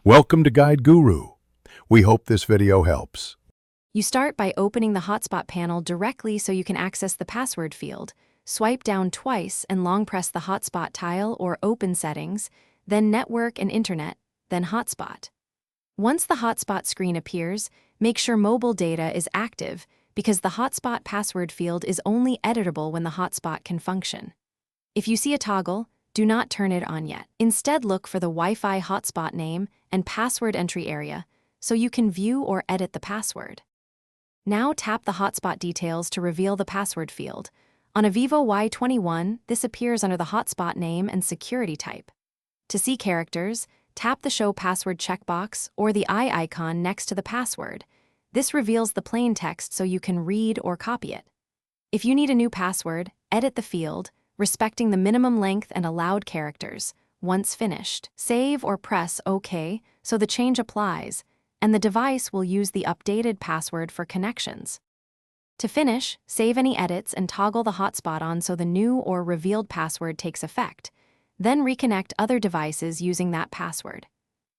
Welcome to Guide Guru. We hope this video helps. You start by opening the Hotspot panel directly so you can access the password field. Swipe down twice and long press the Hotspot tile or Open Settings, then Network and Internet, then Hotspot. Once the Hotspot screen appears, make sure mobile data is active because the Hotspot password field is only editable when the hotspot can function. If you see a toggle, do not turn it on yet. Instead, look for the Wi-Fi hotspot name and password entry area so you can view or edit the password. Now tap the hotspot details to reveal the password field. On a Vivo Y21, this appears under the hotspot name and security type. To see characters, tap the Show Password checkbox or the eye icon next to the password. This reveals the plain text so you can read or copy it. If you need a new password, edit the field, respecting the minimum length and allowed characters. Once finished, save or press OK so the change applies, and the device will use the updated password for connections. To finish, save any edits and toggle the hotspot on so the new or revealed password takes effect. Then reconnect other devices using that password.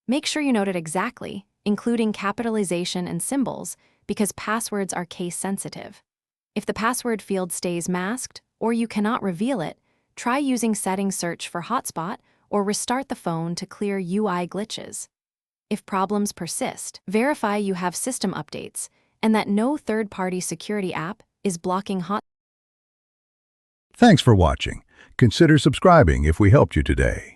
Make sure you note it exactly, including capitalization and symbols, because passwords are case-sensitive. If the password field stays masked, or you cannot reveal it, try using Settings Search for Hotspot or restart the phone to clear UI glitches. If problems persist, verify you have system updates and that no third-party security app is blocking hot. Thanks for watching. Consider subscribing if we helped you today.